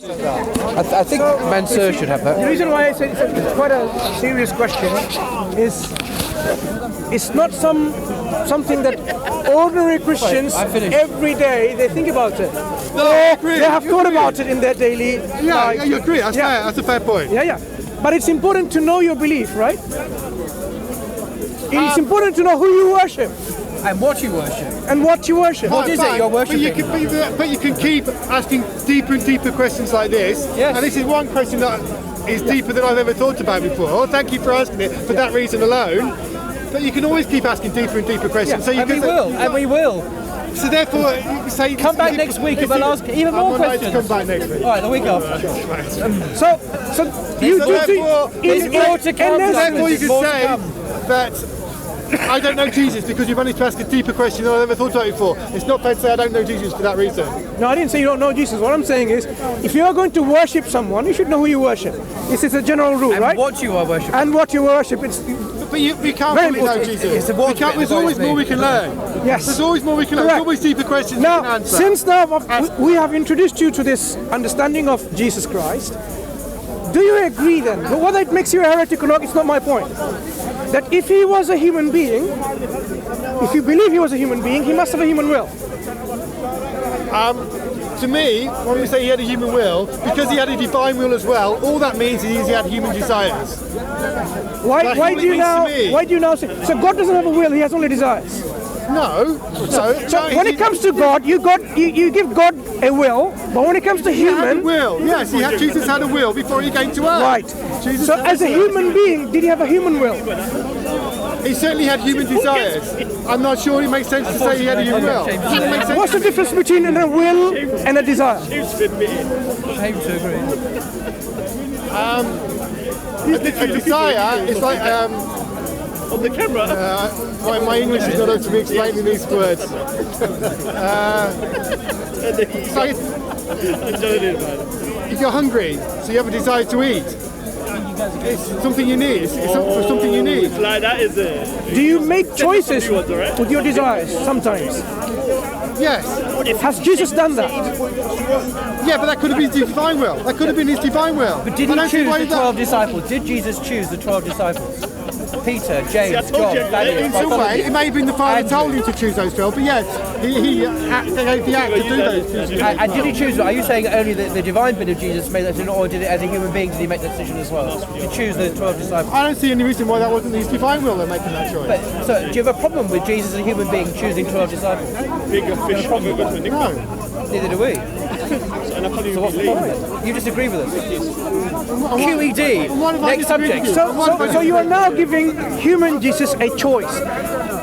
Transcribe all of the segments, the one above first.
I think Mansur should have that. The reason why I say it's quite a serious question is it's not something that ordinary Christians every day they think about it. They have thought about it in their daily life. Yeah, you agree. That's fair. That's a fair point. Yeah. But it's important to know your belief, right? It's important to know who you worship. And what you worship. What is it you're worshipping? But you can keep asking deeper and deeper questions like this. Yes. And this is one question that is deeper than I've ever thought about before. Thank you for asking it for that reason alone. But you can always keep asking deeper and deeper questions. So you And we will. So therefore, you say Come back next week and we'll ask even more questions. Come back next week. All right, the week after. So you do There's more to come. Therefore, you can say that I don't know Jesus because you've only to ask a deeper question than I've ever thought about before. It's not fair to say I don't know Jesus for that reason. No, I didn't say you don't know Jesus. What I'm saying is, if you are going to worship someone, you should know who you worship. This is a general rule, And right? what you are worshipping. And what you worship. But we can't fully know Jesus. There's always more we can learn. Yes. There's always more we can learn. There's always deeper questions we can Now, answer. since we have introduced you to this understanding of Jesus Christ, do you agree then, whether it makes you a heretic or not, it's not my point, that if he was a human being, if you believe he was a human being, he must have a human will? To me, when we say he had a human will, because he had a divine will as well, all that means is he had human desires. Why do you now say, so God doesn't have a will, he has only desires? No. So when it comes to God, you give God a will, but when it comes to human... He had a will, yes, Jesus had a will before he came to earth. Right. So as a human being, did he have a human will? He certainly had human desires. I'm not sure it makes sense to say he had a human will. What's the difference between a will and a desire? I hate to agree. A desire is like... on the camera. My English is not up to me explaining these words. If you're hungry, so you have a desire to eat. It's something you need. It's something you need. Like that is it. Do you make choices with your desires sometimes? Yes. Has Jesus done that? Yeah, but that could have been his divine will. That could have been his divine will. But did he choose the 12 disciples? Did Jesus choose the 12 disciples? Peter, James, John, Daniel, in some way, it may have been the Father told him to choose those 12, but yes, he gave the act to do those. And did he choose? Are you saying only the divine bit of Jesus made that decision, or did it as a human being did he make that decision as well? To choose the 12 disciples? I don't see any reason why that wasn't his divine will they're making that choice. But, so, do you have a problem with Jesus as a human being choosing 12 disciples? Bigger fish. No. Neither do we. So what's the problem? You disagree with us? QED. Next subject. So you are now giving human Jesus a choice.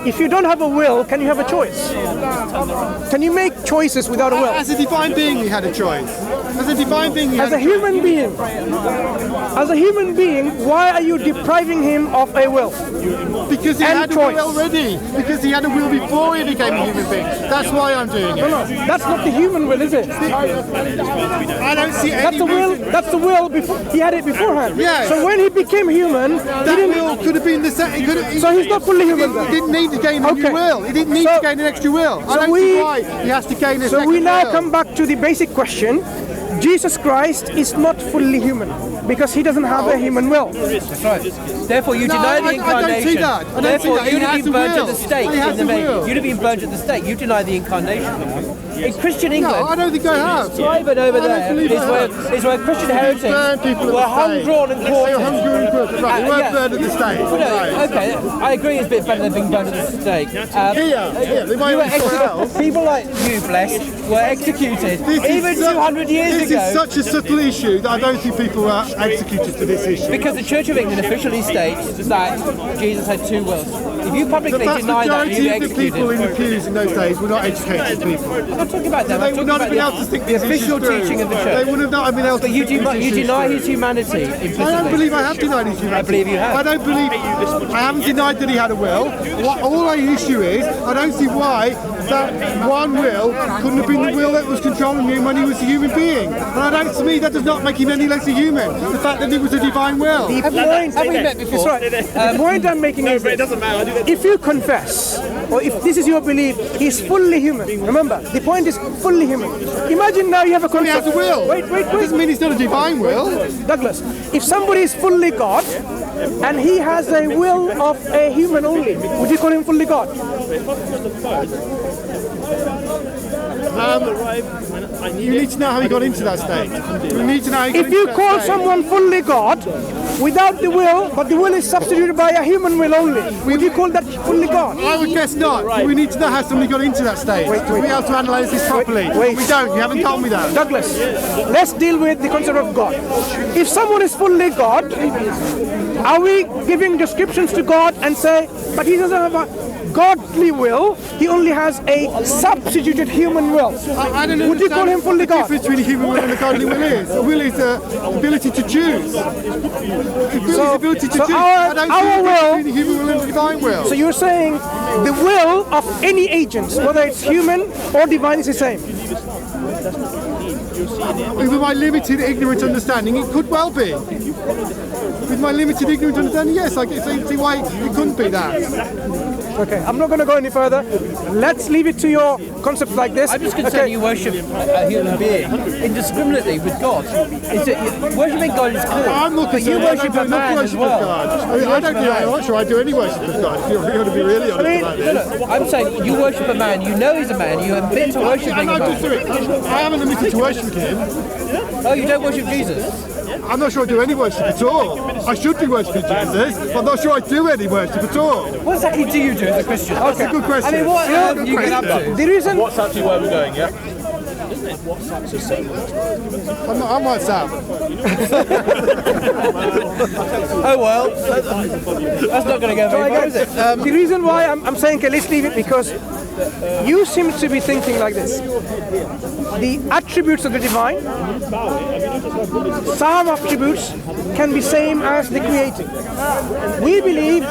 If you don't have a will, can you have a choice? Can you make choices without a will? As a divine being, he had a choice. As a divine being, he had a human being. As a human being, why are you depriving him of a will? Because he had a will already. Because he had a will before he became a human being. That's why I'm doing it. No, that's not the human will, is it? I don't see any reason. That's the will before he had it beforehand. Yeah. So when he became human, that will could have been the same. So he's not fully human. He didn't need to gain a new will. He didn't need to gain an extra will. I don't see why he has to gain a second will. So we now come back to the basic question. Jesus Christ is not fully human because he doesn't have a human will. That's right. Therefore, you deny the incarnation. I don't see that. Therefore, you'd have been burnt at the stake. You'd have been burnt at the stake. You deny the incarnation. In Christian England, no, I don't think I have. Private over there is where Christian heretics were hung, drawn, and quartered. Right, they weren't burned at the stake. Okay, I agree. It's a bit better than being burned at the stake. They might have people like you, blessed, were executed even 200 years ago. This is such a subtle issue that I don't think people are executed for this issue. Because the Church of England officially states that Jesus had two wills. If you publicly deny that, you executed. The people in the pews in those days were not educated people. I'm not talking about them. They would not have been able to think the official teaching of the church. They would have not been able to. But you deny his humanity implicitly. I don't believe I have denied his humanity. I believe you have. I haven't denied that he had a will. All my issue is, I don't see why that one will couldn't have been the will that was controlling him when he was a human being. And to me, that does not make him any less a human. The fact that he was a divine will. The point, Have we met before? That's right. The point I'm making is But it this. doesn't matter. I do that. If you confess, or if this is your belief, he's fully human. Remember, the point is fully human. Imagine now you have a He concept. has a will. Wait. It doesn't mean he's not a divine will. Douglas, if somebody is fully God and he has a will of a human only, would you call him fully God? You need to know how he got into that state. You need to know how he got If into you that call state. someone fully God without the will, but the will is substituted by a human will only, would you call that fully God? I would guess not. But we need to know how somebody got into that state to be able to analyse this properly. wait. We don't. You haven't told me that. Douglas, let's deal with the concept of God. If someone is fully God, are we giving descriptions to God and say, but he doesn't have a godly will, he only has a substituted human will? I don't Would you call him fully what the God? difference between a human will and a godly will is. A will is the ability to choose. A will is the ability to so choose. our- I don't our see the difference will- between a human will and a divine will. So you're saying the will of any agent, whether it's human or divine, is the same? With my limited ignorant understanding, it could well be. With my limited ignorant understanding, yes, I can see why it couldn't be that. Okay, I'm not going to go any further. Let's leave it to your concepts like this. I'm just concerned you worship a human being indiscriminately with God. Worshipping God is cool, I'm not but you concerned. worship I a don't man as worship well. God. I don't do. I'm not sure I do any worship of God. If you're going to be really honest about this. No, I'm saying you worship a man, you know he's a man, you admit to worshipping a I just man. do it. I haven't admitted to worship him. Oh, you don't worship Jesus? I'm not sure I do any worship at all. I should be worshipping Jesus, but I'm not sure I do any worship at all. What exactly do you do as a Christian? That's a good question. I mean, what Good you get up question. to? The reason What's actually where we're going, yeah? I'm like Sam. Oh well, that's not going to go very far, is it? the reason why I'm saying, okay, let's leave it, because you seem to be thinking like this. The attributes of the divine, some attributes can be same as the creating. We believe,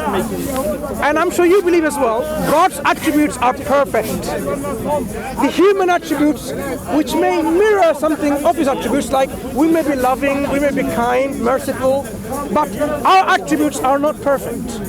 and I'm sure you believe as well, God's attributes are perfect. The human attributes, which may mirror something of his attributes, like we may be loving, we may be kind, merciful, but our attributes are not perfect.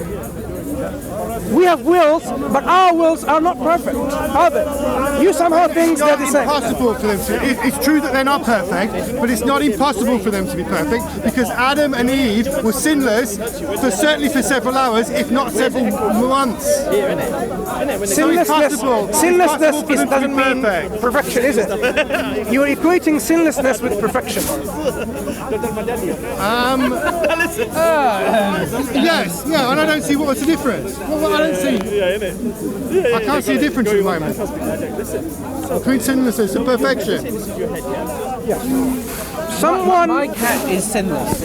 We have wills, but our wills are not perfect, are they? You somehow think they're the It's same. impossible for them to. It's true that they're not perfect, but it's not impossible for them to be perfect because Adam and Eve were sinless certainly for several hours, if not several months. Sinlessness, possible. It's sinlessness possible for them to doesn't be mean perfect. perfection, is it? You're equating sinlessness with perfection. Yes, yeah, and I don't see what's the difference. Well, I don't see. I can't see a difference at the moment between sinlessness and perfection. Someone, My cat is sinless.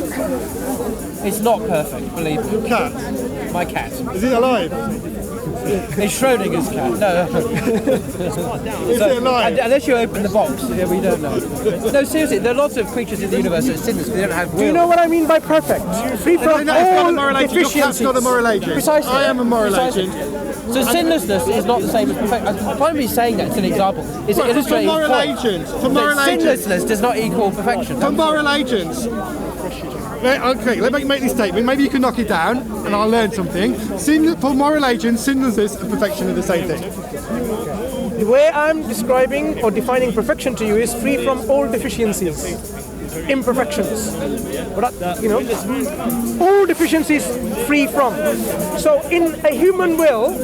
It's not perfect, believe me. Cat, My cat. is it alive? It's Schrodinger's cat. No. Is it alive? Unless you open the box, yeah, we don't know. No, seriously, there are lots of creatures in the universe that are sinless, but they don't have will. do you know what I mean by perfect? Free from It's not a all moral agent. Your cat's deficiencies. not a moral agent. Precisely. I am a moral Precisely. agent. So sinlessness is not the same as perfection. I'm probably saying that it's an example. It's For illustrating moral the point. agents, for That moral agents, sinlessness does not equal perfection. for moral agents. Okay, let me make this statement. Maybe you can knock it down, and I'll learn something. For moral agents, sinlessness and perfection are the same thing. The way I'm describing or defining perfection to you is free from all deficiencies, imperfections. But all deficiencies free from. So in a human will,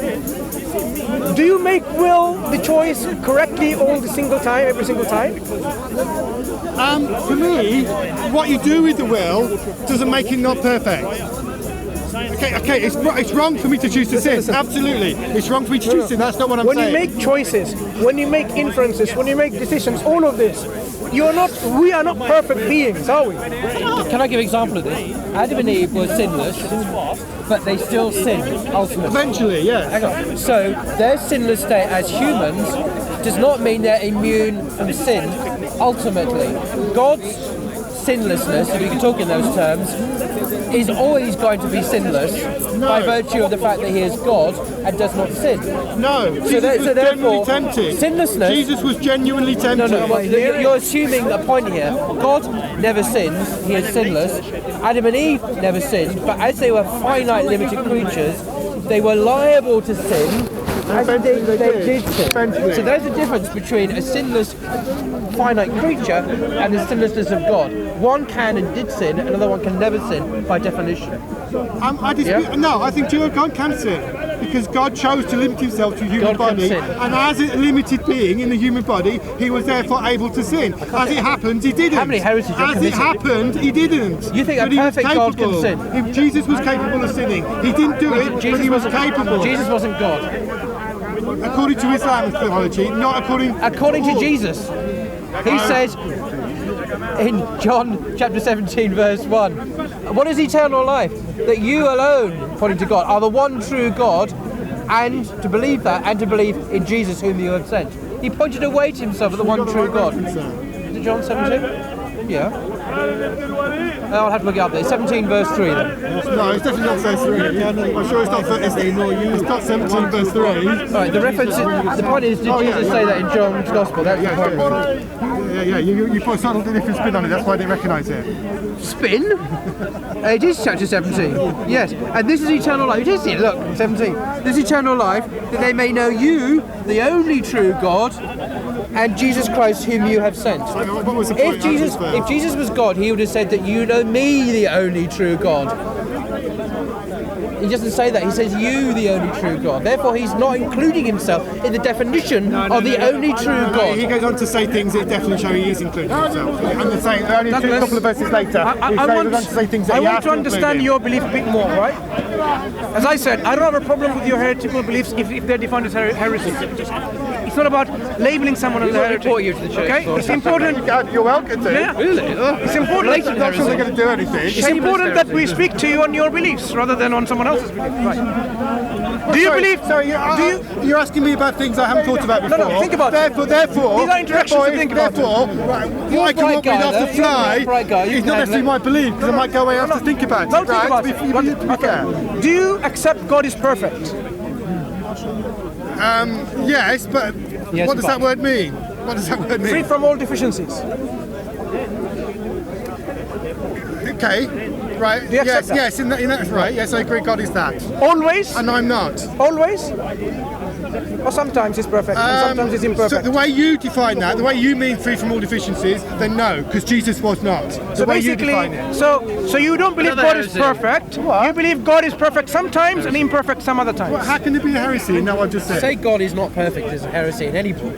do you make will the choice correctly all the single time, every single time? For me, what you do with the will doesn't make it not perfect. Okay, it's wrong for me to choose to sin. Absolutely, it's wrong for me to choose to sin. That's not what I'm When saying. you make choices, when you make inferences, when you make decisions, all of this, we are not perfect beings, are we? Can I give an example of this? Adam and Eve were sinless, but they still sinned ultimately. Eventually, yeah. Hang on. So their sinless state as humans does not mean they're immune from sin ultimately. God's sinlessness, if you can talk in those terms, is always going to be sinless by virtue of the fact that he is God and does not sin. No, Jesus was genuinely tempted. Sinlessness. Jesus was genuinely tempted. No, you're assuming a point here. God never sins, he is sinless. Adam and Eve never sinned, but as they were finite, limited creatures, they were liable to sin, as they did sin. So there's a difference between a sinless, finite creature and the sinlessness of God. One can and did sin, another one can never sin by definition. I dispute. No, I think God can sin because God chose to limit himself to a human body, and as a limited being in the human body, he was therefore able to sin. As it happened, he didn't. How many heresies have As it happened, he didn't. You think but a perfect God can sin? If Jesus was capable of sinning, he didn't do it, but he was capable. Jesus wasn't God. According to Islam theology, not according to Jesus. He says in John chapter 17 verse 1, what is eternal life? That you alone, according to God, are the one true God, and to believe that, and to believe in Jesus whom you have sent. He pointed away to himself as the one true God. Is it John 17? Yeah. I'll have to look it up there. 17 verse 3 then. No, it's definitely not verse 3. I'm sure it's not 17 verse 3. Alright, the reference, the point is, did Jesus say that in John's Gospel? That's the point. Yeah, you put a sort of different spin on it, that's why I didn't recognise it. Spin? It is chapter 17. Yes, and this is eternal life. It is it, look, 17. This is eternal life, that they may know you, the only true God, and Jesus Christ whom you have sent. What was the point? If Jesus was God, he would have said that you know me, the only true God. He doesn't say that. He says you, the only true God. Therefore, he's not including himself in the definition of the only true God. He goes on to say things that definitely show he is including himself. I'm just saying, only a couple of verses later, I want to understand your belief a bit more, right? As I said, I don't have a problem with your heretical beliefs if they're defined as heresy. It's not about labeling someone as a heretic. You to the church. Okay, it's important. You're welcome to. Yeah, Really? it's important. I'm not sure they're going to do anything. It's important that we speak to you on your beliefs rather than on someone else's beliefs. Right. Do you believe? Sorry, you're asking me about things I haven't thought about before. No, think about it. Therefore, these are interactions to think about. Therefore, what I come up with off the fly is not necessarily my belief because I might go away and have to think about it. Don't think about it. Okay. Do you accept God is perfect? Yes, but what does that word mean? What does that word mean? Free from all deficiencies. Okay, right. Do you accept that? Yes, in that, right. Yes, I agree. God is that, Always? and I'm not. Always? Or sometimes it's perfect, and sometimes it's imperfect. So the way you define that, the way you mean free from all deficiencies, then no, because Jesus was not. So basically, so you don't believe God is perfect. You believe God is perfect sometimes and imperfect some other times. Well, how can it be a heresy? No, I just said. Say God is not perfect is a heresy in any book.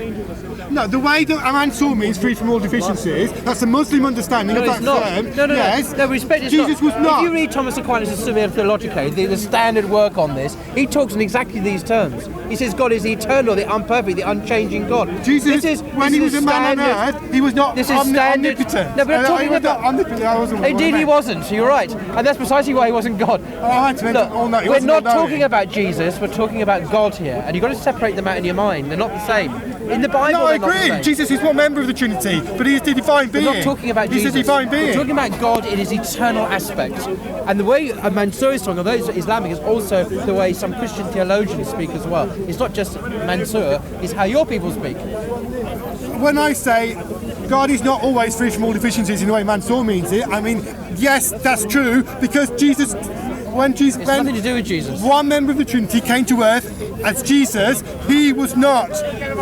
No, the way that Mansur means free from all deficiencies, that's a Muslim understanding of that term. No, yes. No, respect is Jesus was not. If you read Thomas Aquinas' Summa Theologica, the standard work on this, he talks in exactly these terms. He says God is the eternal, the unperfect, the unchanging God. Jesus, when he was a man on earth, he was not omnipotent. No, but I'm talking about omnipotent. Indeed, he wasn't. You're right, and that's precisely why he wasn't God. We're not talking about Jesus. We're talking about God here, and you've got to separate them out in your mind. They're not the same. In the Bible, no, I agree. Jesus is one member of the Trinity, but he is the divine being. We're not talking about Jesus. He's the divine being. We're talking about God in his eternal aspect. And the way Mansur is talking, although it's Islamic, is also the way some Christian theologians speak as well. It's not just Mansur, it's how your people speak. When I say God is not always free from all deficiencies in the way Mansur means it, I mean, yes, that's true, because Jesus... It's nothing to do with Jesus. One member of the Trinity came to earth as Jesus, he was not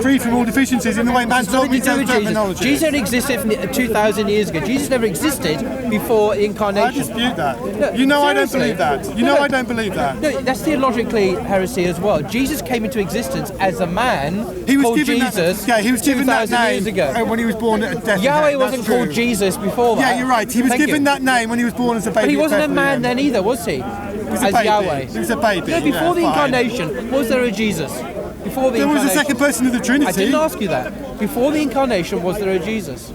free from all deficiencies in the way Mansur means terminology. Jesus only existed from 2,000 years ago. Jesus never existed before incarnation. I dispute that. No, I don't believe that. I don't believe that. No, that's theologically heresy as well. Jesus came into existence as a man called Jesus. He was given that name years ago. When he was born at death. Yahweh wasn't called Jesus before that. Yeah, you're right. He was given that name when he was born as a baby. But he wasn't a man then either, was he? As Yahweh. He was a baby. No, before the incarnation, was there a Jesus? Before the there was a second person of the Trinity. I didn't ask you that. Before the incarnation, was there a Jesus?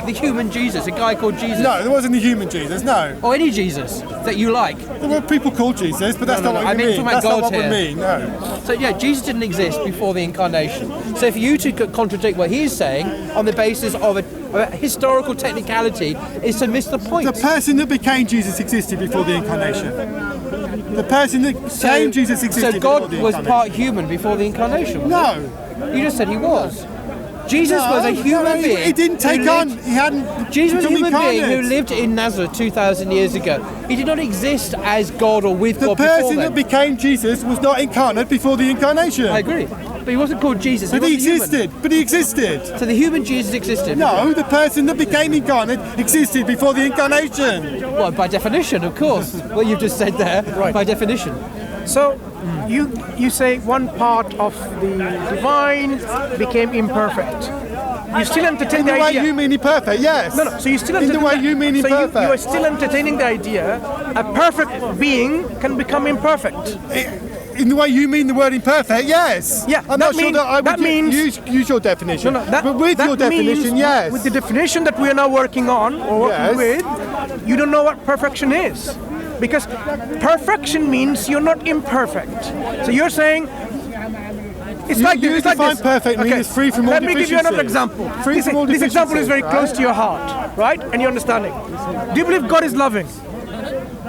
The human Jesus, a guy called Jesus? No, there wasn't a human Jesus, no. Or any Jesus that you like? There were people called Jesus, but that's not what we mean. That's not what we mean, no. So yeah, Jesus didn't exist before the incarnation. So for you to contradict what he's saying on the basis of historical technicality is to miss the point. The person that became Jesus existed before the incarnation. The person that became Jesus existed so before God the was incarnation. part human before the incarnation. No. You just said he was. Jesus was a human being. He didn't take who on. lived- He hadn't. Jesus was a become human being who incarnate. lived in Nazareth 2,000 years ago. He did not exist as God or with The God before person then. that became Jesus was not incarnate before the incarnation. I agree. But he wasn't called Jesus. But he wasn't human. existed. But he existed. So the human Jesus existed. No, the person that became incarnate existed before the incarnation. Well, by definition, of course. What you've just said there, by definition. So you say one part of the divine became imperfect. You still entertain In the the way idea. you mean imperfect, yes. No. So you still In the entertain way you mean so imperfect. you are still entertaining the idea a perfect being can become imperfect. In the way you mean the word imperfect, yes. Yeah, I'm that not sure means- that I that would means- use your definition. That, but with that your definition, means, yes. With the definition that we are now working on or working Yes. with, you don't know what perfection is. Because perfection means you're not imperfect. So you're saying it's You- like this. you It's like define this. perfect means it's free from all Let me give you another deficiencies. example. Free This, from all this example is very deficiencies, close to your heart, right? And your understanding. Do you believe God is loving?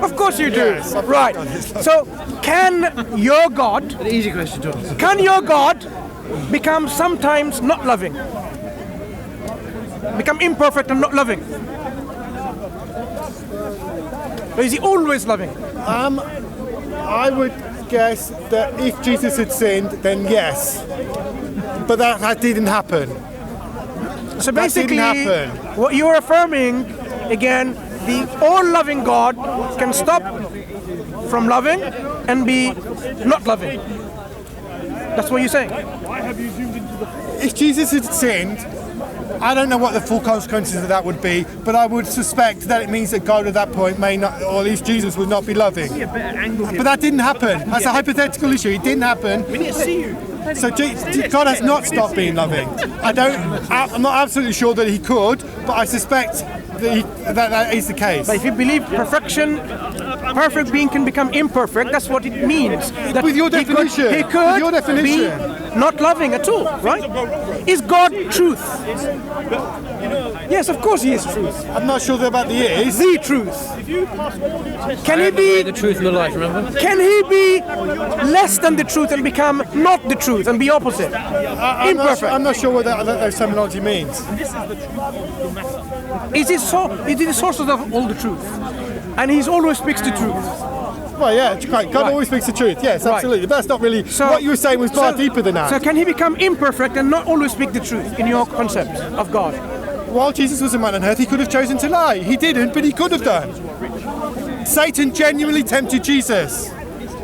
Of course you do. Yes, I believe Right. God is loving. So can your God, An easy question to answer. can your God become sometimes not loving? Become imperfect and not loving? Or is he always loving? I would guess that if Jesus had sinned, then yes. But that didn't happen. So That basically, didn't happen. what you're affirming, again, the all-loving God can stop from loving and be not loving. That's what you're saying. If Jesus had sinned, I don't know what the full consequences of that would be, but I would suspect that it means that God at that point may not, or at least Jesus would not be loving. But that didn't happen. That's a hypothetical issue. It didn't happen. So God has not stopped being loving. I'm not absolutely sure that he could, but I suspect that is the case. But if you believe perfection, perfect being can become imperfect, that's what it means. That With your he could- definition. He could, With your definition. be not loving at all, right? Is God truth? Yes, of course he is truth. I'm not sure about the is. The truth. Can he be? The truth and the life, remember? Can he be less than the truth and become not the truth and be opposite? Imperfect. I'm not sure what that terminology means. Is it the source of all the truth? And he always speaks the truth. Well, yeah, right. God always speaks the truth. Yes, Right. absolutely. But that's not really what you were saying was far deeper than that. So can he become imperfect and not always speak the truth in your concept of God? While Jesus was a man on earth, he could have chosen to lie. He didn't, but he could have done. Satan genuinely tempted Jesus.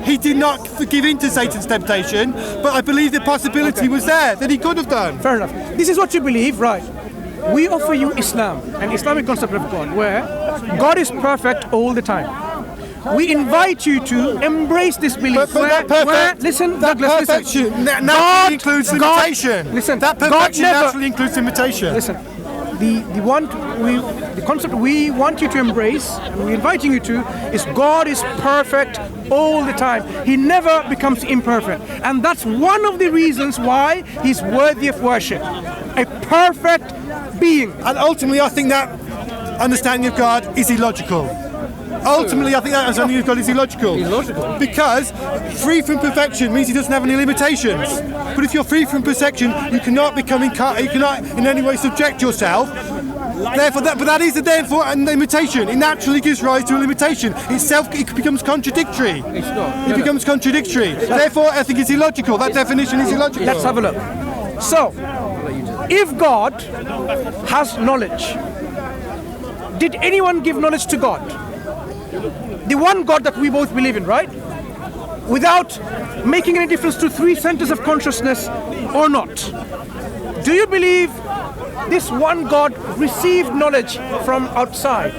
He did not give in to Satan's temptation, but I believe the possibility was there that he could have done. Fair enough. This is what you believe, right? We offer you Islam, an Islamic concept of God, where God is perfect all the time. We invite you to embrace this belief. But that perfect, listen, that Douglas, perfection listen. naturally includes limitation. Listen, that God perfection never- naturally includes limitation. Listen, the concept we want you to embrace, and we're inviting you to, is God is perfect all the time. He never becomes imperfect. And that's one of the reasons why he's worthy of worship. A perfect being. And ultimately, I think that understanding of God is illogical. Ultimately, I think that understanding of God is illogical. Illogical? Because free from perfection means he doesn't have any limitations. But if you're free from perfection, you cannot become incarnate. You cannot in any way subject yourself. Therefore, that is a therefore a limitation. It naturally gives rise to a limitation. It becomes contradictory. It's not. It becomes contradictory. Therefore, I think it's illogical. That definition is illogical. Let's have a look. So, if God has knowledge, did anyone give knowledge to God? The one God that we both believe in, right? Without making any difference to three centers of consciousness or not. Do you believe this one God received knowledge from outside?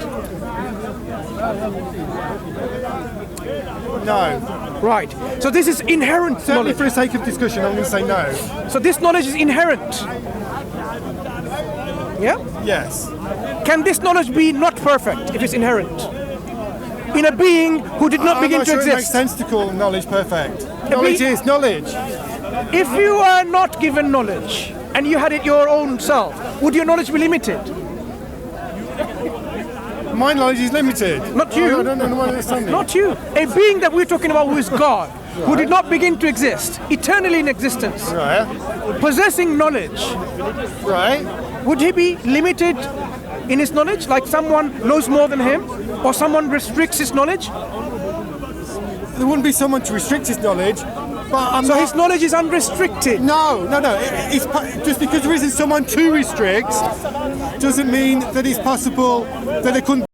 No. Right. So this is inherent Certainly, knowledge. for the sake of discussion, I'm going to say no. So this knowledge is inherent. Yeah? Yes. Can this knowledge be not perfect if it's inherent? In a being who did not I'm begin not to sure it makes exist. sense to call knowledge perfect. Knowledge is knowledge. If you are not given knowledge and you had it your own self, would your knowledge be limited? My knowledge is limited. Not you. I don't know what understanding. Not you. A being that we're talking about who is God, who did not begin to exist, eternally in existence, Right. possessing knowledge. Right. Would he be limited in his knowledge, like someone knows more than him, or someone restricts his knowledge? There wouldn't be someone to restrict his knowledge, but So his knowledge is unrestricted. No. It's just because there isn't someone to restrict doesn't mean that it's possible that there couldn't